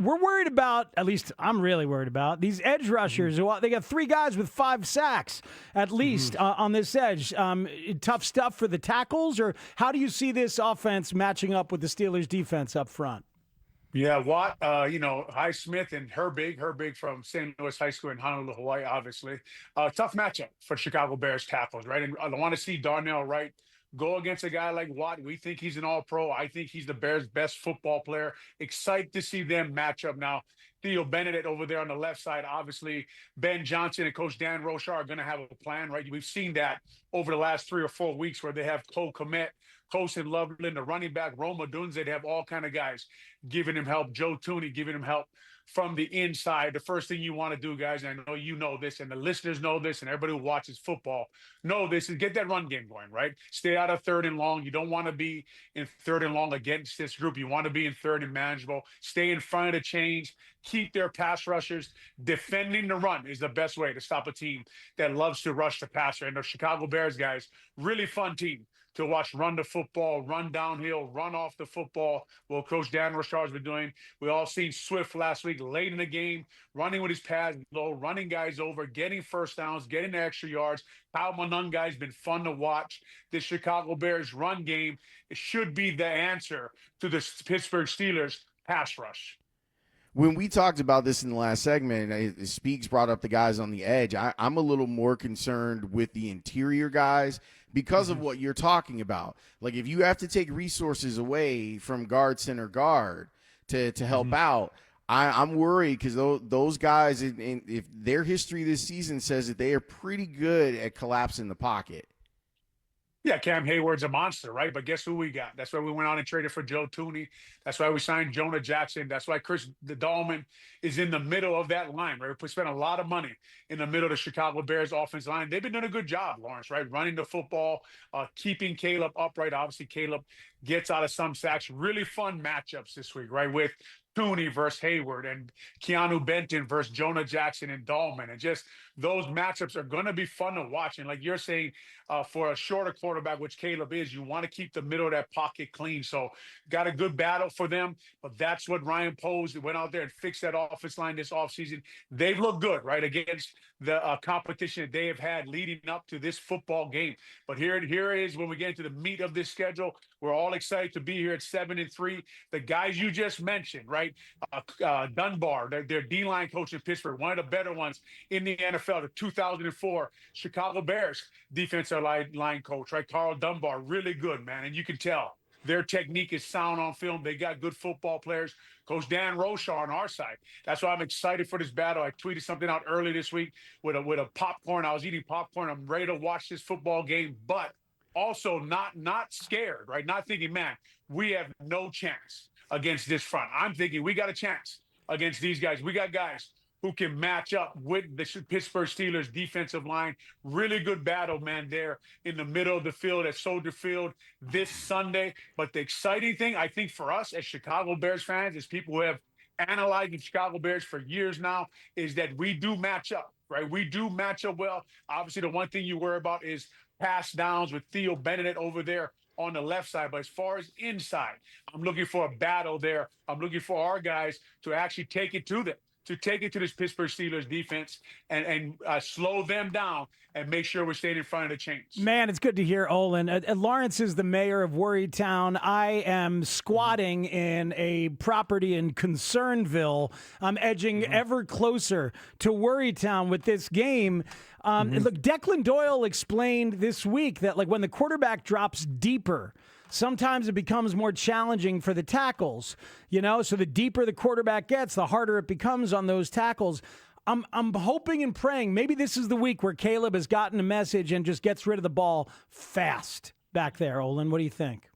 we're worried about, at least I'm really worried about, these edge rushers. They got 3 guys with 5 sacks at least on this edge. Tough stuff for the tackles, or how do you see this offense matching up with the Steelers' defense up front? Yeah, Watt, Highsmith and Herbig from St. Louis High School in Honolulu, Hawaii, obviously. Tough matchup for Chicago Bears tackles, right? And I want to see Darnell Wright go against a guy like Watt. We think he's an all-pro. I think he's the Bears' best football player. Excited to see them match up now. Theo Benedict over there on the left side. Obviously, Ben Johnson and Coach Dan Rochar are going to have a plan, right? We've seen that over the last 3 or 4 weeks where they have Cole Kmet, Colson Loveland, the running back, Roma Dunze. They have all kind of guys giving him help. Joe Tooney giving him help from the inside. The first thing you want to do, guys, and I know you know this, and the listeners know this, and everybody who watches football know this, is get that run game going, right? Stay out of 3rd and long. You don't want to be in 3rd and long against this group. You want to be in 3rd and manageable. Stay in front of the chains. Keep their pass rushers. Defending the run is the best way to stop a team that loves to rush the passer. And the Chicago Bears, guys, really fun team to watch run the football, run downhill, run off the football. Well, Coach Dan Rochard has been doing. We all seen Swift last week, late in the game, running with his pads low, running guys over, getting first downs, getting the extra yards. Kyle Monunga has been fun to watch. The Chicago Bears run game, it should be the answer to the Pittsburgh Steelers pass rush. When we talked about this in the last segment, Speaks brought up the guys on the edge. I'm a little more concerned with the interior guys because of what you're talking about. Like, if you have to take resources away from guard, center, guard to help out, I'm worried because those guys, if their history this season says that they are pretty good at collapsing the pocket. Yeah, Cam Hayward's a monster, right? But guess who we got? That's why we went out and traded for Joe Tooney. That's why we signed Jonah Jackson. That's why Chris Dahlman is in the middle of that line, right? We spent a lot of money in the middle of the Chicago Bears offense line. They've been doing a good job, Lawrence, right? Running the football, keeping Caleb upright. Obviously, Caleb gets out of some sacks. Really fun matchups this week, right? With Tooney versus Hayward and Keanu Benton versus Jonah Jackson and Dahlman. And just those matchups are going to be fun to watch. And like you're saying, for a shorter quarterback, which Caleb is, you want to keep the middle of that pocket clean. So got a good battle for them. But that's what Ryan Poles went out there and fixed that offense line this offseason. They've looked good, right, against the competition that they have had leading up to this football game. But here it is when we get into the meat of this schedule. We're all excited to be here at 7-3. The guys you just mentioned, right? Dunbar, their D-line coach in Pittsburgh, one of the better ones in the NFL, the 2004 Chicago Bears defensive line coach, right? Carl Dunbar, really good, man. And you can tell their technique is sound on film. They got good football players. Coach Dan Rochar on our side. That's why I'm excited for this battle. I tweeted something out early this week with a popcorn. I was eating popcorn. I'm ready to watch this football game, but also not scared, right? Not thinking, man, we have no chance against this front. I'm thinking we got a chance against these guys. We got guys who can match up with the Pittsburgh Steelers defensive line. Really good battle, man, there in the middle of the field at Soldier Field this Sunday. But the exciting thing, I think, for us as Chicago Bears fans, as people who have analyzed the Chicago Bears for years now, is that we do match up, right? We do match up well. Obviously, the one thing you worry about is pass downs with Theo Benedict over there on the left side. But as far as inside, I'm looking for a battle there. I'm looking for our guys to actually take it to them, to take it to this Pittsburgh Steelers defense and slow them down and make sure we're staying in front of the chains. Man, it's good to hear, Olin. Lawrence is the mayor of Worrytown. I am squatting in a property in Concernville. I'm edging ever closer to Worrytown with this game. Look, Declan Doyle explained this week that, like, when the quarterback drops deeper, sometimes it becomes more challenging for the tackles, so the deeper the quarterback gets, the harder it becomes on those tackles. I'm hoping and praying maybe this is the week where Caleb has gotten a message and just gets rid of the ball fast back there. Olin, what do you think?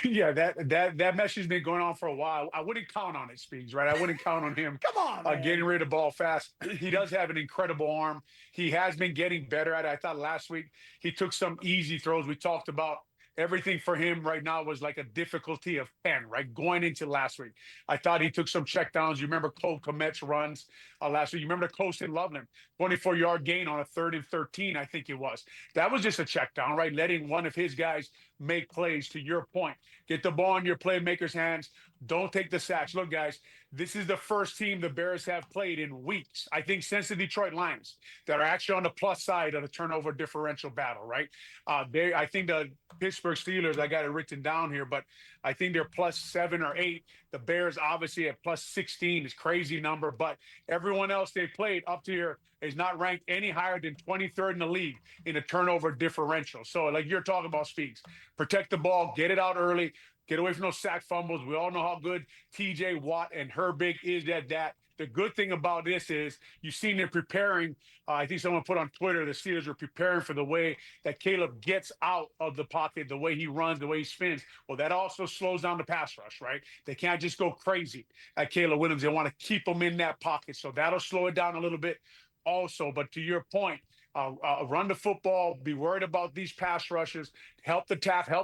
Yeah, that message has been going on for a while. I wouldn't count on it, Speaks, right? I wouldn't count on him Come on, getting rid of the ball fast. He does have an incredible arm. He has been getting better at it. I thought last week he took some easy throws. We talked about everything for him right now was like a difficulty of 10, right? Going into last week. I thought he took some checkdowns. You remember Cole Kmet's runs last week. You remember the Colson Loveland 24-yard gain on a 3rd and 13, I think it was. That was just a check down, right? Letting one of his guys make plays, to your point. Get the ball in your playmakers' hands. Don't take the sacks. Look, guys, this is the first team the Bears have played in weeks, I think, since the Detroit Lions, that are actually on the plus side of the turnover differential battle, right? I think the Pittsburgh Steelers, I got it written down here, but I think they're plus 7 or 8. The Bears obviously at plus 16 is crazy number, but everyone else they played up to here is not ranked any higher than 23rd in the league in a turnover differential. So like you're talking about, Speaks, protect the ball, get it out early, get away from those sack fumbles. We all know how good TJ Watt and Herbig is at that. The good thing about this is you've seen them preparing. I think someone put on Twitter, the Steelers are preparing for the way that Caleb gets out of the pocket, the way he runs, the way he spins. Well, that also slows down the pass rush, right? They can't just go crazy at Caleb Williams. They want to keep him in that pocket. So that'll slow it down a little bit also. But to your point, run the football, be worried about these pass rushes, help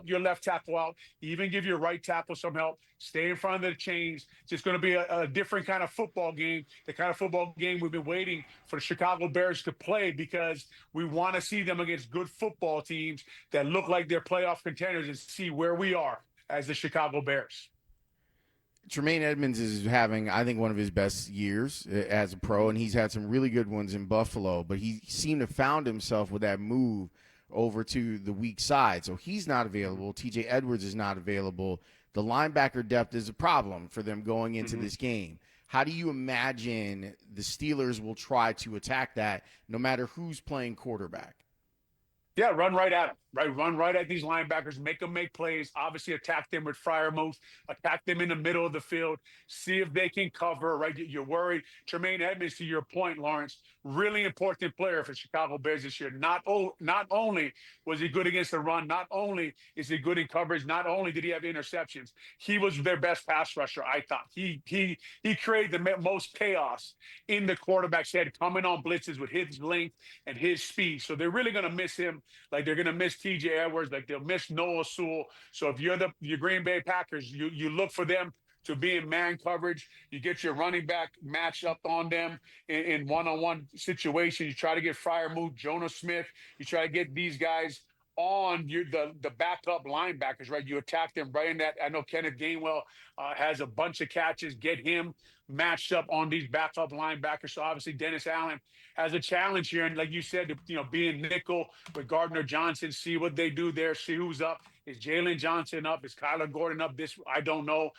your left tackle out, even give your right tackle some help, stay in front of the chains. It's just going to be a different kind of football game, the kind of football game we've been waiting for the Chicago Bears to play, because we want to see them against good football teams that look like they're playoff contenders and see where we are as the Chicago Bears. Tremaine Edmonds is having, I think, one of his best years as a pro, and he's had some really good ones in Buffalo, but he seemed to found himself with that move over to the weak side. So he's not available. TJ Edwards is not available. The linebacker depth is a problem for them going into this game. How do you imagine the Steelers will try to attack that no matter who's playing quarterback? Yeah, run right at them, right? Run right at these linebackers, make them make plays, obviously attack them with fryer moves, attack them in the middle of the field, see if they can cover, right? You're worried. Tremaine Edmonds, to your point, Lawrence, really important player for Chicago Bears this year. Not only was he good against the run, not only is he good in coverage, not only did he have interceptions, he was their best pass rusher, I thought. He created the most chaos in the quarterback's head, coming on blitzes with his length and his speed. So they're really going to miss him. Like they're going to miss TJ Edwards, like they'll miss Noah Sewell. So if you're your Green Bay Packers, you look for them to be in man coverage. You get your running back matched up on them in one-on-one situations. You try to get Fryer Moot, Jonah Smith. You try to get these guys on the backup linebackers, right? You attack them right in that. I know Kenneth Gainwell has a bunch of catches. Get him matched up on these backup linebackers. So obviously Dennis Allen has a challenge here, and like you said, being nickel with Gardner Johnson, see what they do there, see who's up. Is Jalen Johnson up? Is Kyler Gordon up? I don't know,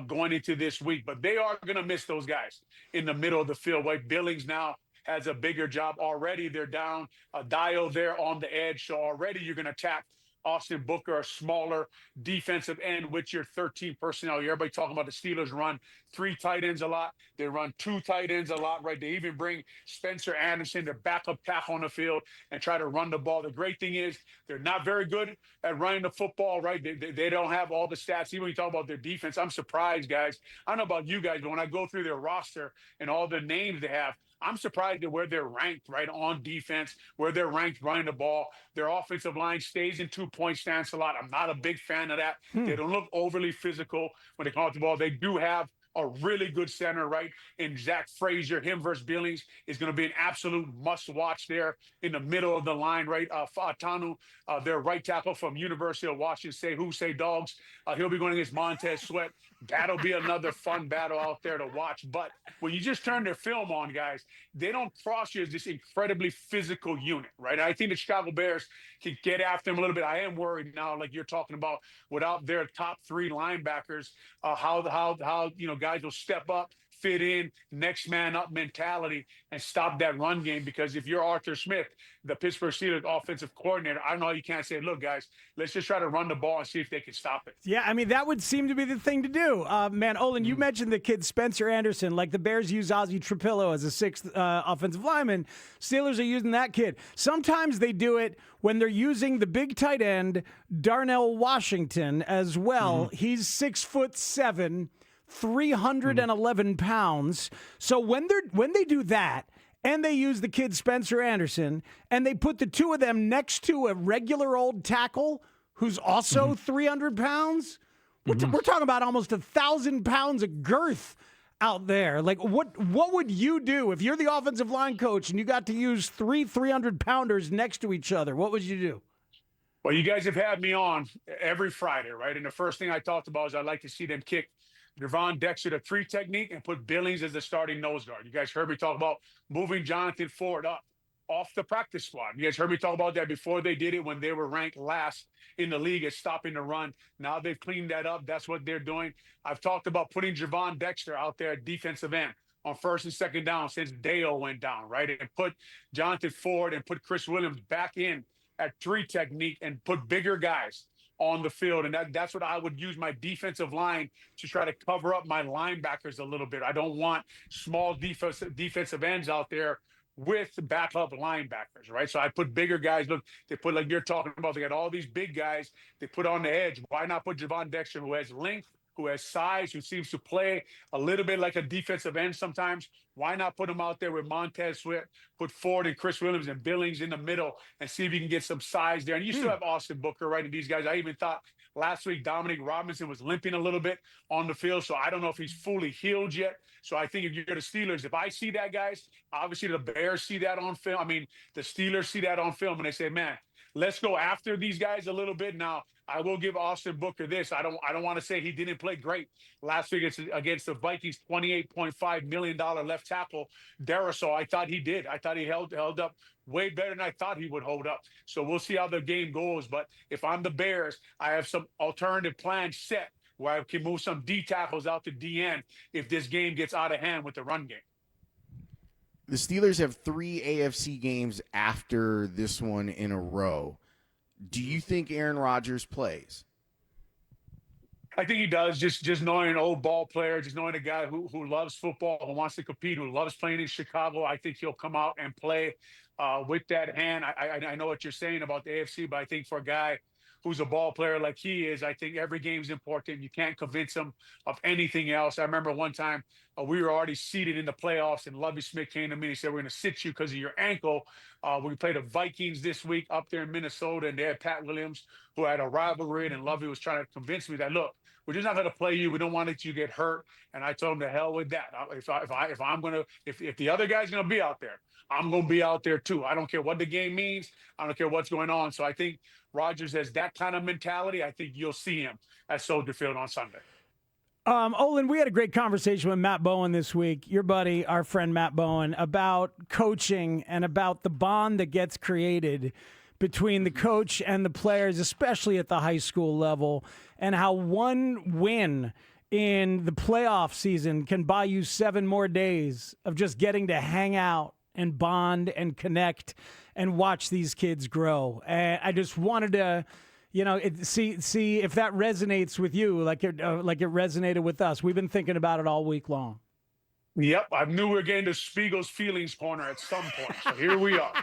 going into this week, but they are going to miss those guys in the middle of the field. Right? Billings now has a bigger job already. They're down a Dio there on the edge, so already you're going to attack Austin Booker, a smaller defensive end with your 13 personnel. Everybody talking about the Steelers run 3 tight ends a lot. They run 2 tight ends a lot, right? They even bring Spencer Anderson, their backup tackle on the field, and try to run the ball. The great thing is they're not very good at running the football, right? They don't have all the stats. Even when you talk about their defense, I'm surprised, guys. I don't know about you guys, but when I go through their roster and all the names they have, I'm surprised at where they're ranked, right, on defense, where they're ranked running the ball. Their offensive line stays in 2-point stance a lot. I'm not a big fan of that. They don't look overly physical when they come out the ball. They do have a really good center, right? And Zach Frazier, him versus Billings, is going to be an absolute must-watch there in the middle of the line, right? Fatanu, their right tackle from University of Washington, say Dogs. He'll be going against Montez Sweat. That'll be another fun battle out there to watch. But when you just turn their film on, guys, they don't cross you as this incredibly physical unit, right? I think the Chicago Bears can get after them a little bit. I am worried now, like you're talking about, without their top 3 linebackers, how guys will step up, fit in, next man up mentality, and stop that run game. Because if you're Arthur Smith, the Pittsburgh Steelers offensive coordinator, I don't know how you can't say, look, guys, let's just try to run the ball and see if they can stop it. Yeah, I mean, that would seem to be the thing to do. Man, Olin, you mentioned the kid Spencer Anderson. Like the Bears use Ozzie Trapillo as a 6th offensive lineman. Steelers are using that kid. Sometimes they do it when they're using the big tight end, Darnell Washington, as well. He's 6'7", 311 pounds. So when they do that, and they use the kid Spencer Anderson, and they put the two of them next to a regular old tackle who's also 300 pounds, we're talking about almost 1,000 pounds of girth out there. Like, what would you do if you're the offensive line coach and you got to use 300-pounders next to each other? What would you do? Well, you guys have had me on every Friday, right? And the first thing I talked about is I'd like to see them kick Javon Dexter the 3 technique and put Billings as the starting nose guard. You guys heard me talk about moving Jonathan Ford up off the practice squad. You guys heard me talk about that before they did it when they were ranked last in the league at stopping the run. Now they've cleaned that up. That's what they're doing. I've talked about putting Javon Dexter out there at defensive end on first and second down since Dale went down, right? And put Jonathan Ford and put Chris Williams back in at 3 technique and put bigger guys on the field. And that's what I would use my defensive line to try to cover up my linebackers a little bit. I don't want small defensive ends out there with backup linebackers, right? So I put bigger guys. Look, they put, like you're talking about, they got all these big guys they put on the edge. Why not put Javon Dexter, who has length, who has size, who seems to play a little bit like a defensive end sometimes? Why not put him out there with Montez Sweat, put Ford and Chris Williams and Billings in the middle and see if you can get some size there? And you still have Austin Booker, right? And these guys, I even thought last week Dominic Robinson was limping a little bit on the field. So I don't know if he's fully healed yet. So I think if you're the Steelers, if I see that, guys, obviously the Bears see that on film. I mean, the Steelers see that on film and they say, man, let's go after these guys a little bit. Now, I will give Austin Booker this. I don't want to say he didn't play great last week against the Vikings, $28.5 million left tackle, Darisaw. I thought he did. I thought he held up way better than I thought he would hold up. So we'll see how the game goes. But if I'm the Bears, I have some alternative plans set where I can move some D tackles out to DN if this game gets out of hand with the run game. The Steelers have 3 AFC games after this one in a row. Do you think Aaron Rodgers plays? I think he does. Just knowing an old ball player, just knowing a guy who loves football, who wants to compete, who loves playing in Chicago. I think he'll come out and play with that hand. I know what you're saying about the AFC, but I think for a guy who's a ball player like he is, I think every game's important. You can't convince him of anything else. I remember one time we were already seated in the playoffs, and Lovie Smith came to me and he said, "We're going to sit you because of your ankle." We played the Vikings this week up there in Minnesota, and they had Pat Williams, who had a rivalry, and Lovie was trying to convince me that, look, we're just not going to play you. We don't want it you get hurt. And I told him to hell with that. If the other guy's going to be out there, I'm going to be out there too. I don't care what the game means. I don't care what's going on. So I think Rodgers has that kind of mentality. I think you'll see him at Soldier Field on Sunday. Olin, we had a great conversation with Matt Bowen this week, your buddy, our friend Matt Bowen, about coaching and about the bond that gets created between the coach and the players, especially at the high school level, and how one win in the playoff season can buy you 7 more days of just getting to hang out and bond and connect and watch these kids grow. And I just wanted to, see if that resonates with you like it resonated with us. We've been thinking about it all week long. Yep, I knew we were getting to Spiegel's feelings corner at some point. So here we are.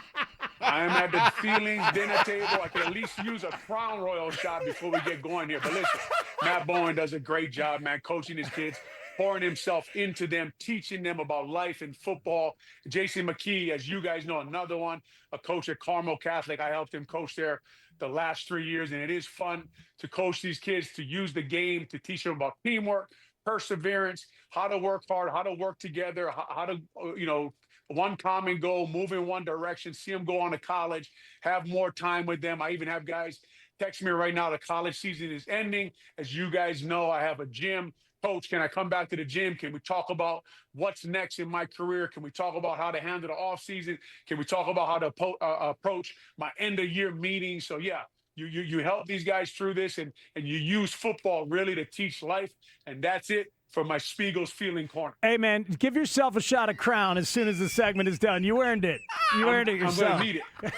I am at the feelings dinner table. I can at least use a Crown Royal shot before we get going here. But listen, Matt Bowen does a great job, man, coaching his kids, pouring himself into them, teaching them about life and football. Jason McKee, as you guys know, another one, a coach at Carmel Catholic. I helped him coach there the last 3 years, and it is fun to coach these kids, to use the game, to teach them about teamwork, perseverance, how to work hard, how to work together, how to, one common goal, move in one direction, see them go on to college, have more time with them. I even have guys text me right now, the college season is ending. As you guys know, I have a gym. Coach, can I come back to the gym? Can we talk about what's next in my career? Can we talk about how to handle the offseason? Can we talk about how to approach my end-of-year meetings? So, yeah, you help these guys through this, and you use football really to teach life, and that's it for my Spiegel's Feeling Corner. Hey, man, give yourself a shot of Crown as soon as the segment is done. You earned it. You earned it yourself. I'm going to need it.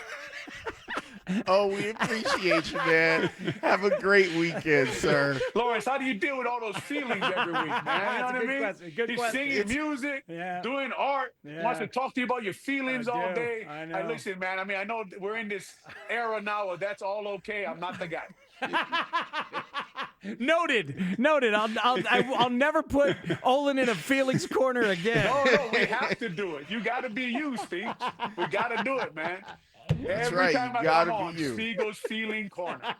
Oh, we appreciate you, man. Have a great weekend, sir. Lawrence, how do you deal with all those feelings every week, man? You know what I mean? Question. Good He's question. singing music, doing art, wants to talk to you about your feelings all day. I know. Hey, listen, man, I know we're in this era now where that's all okay. I'm not the guy. Noted. I'll never put Olin in a Felix corner again. No, we have to do it. You got to be you, Steve. We got to do it, man. That's Every right. time You I gotta come on, be you. Spiegel's Feeling Corner.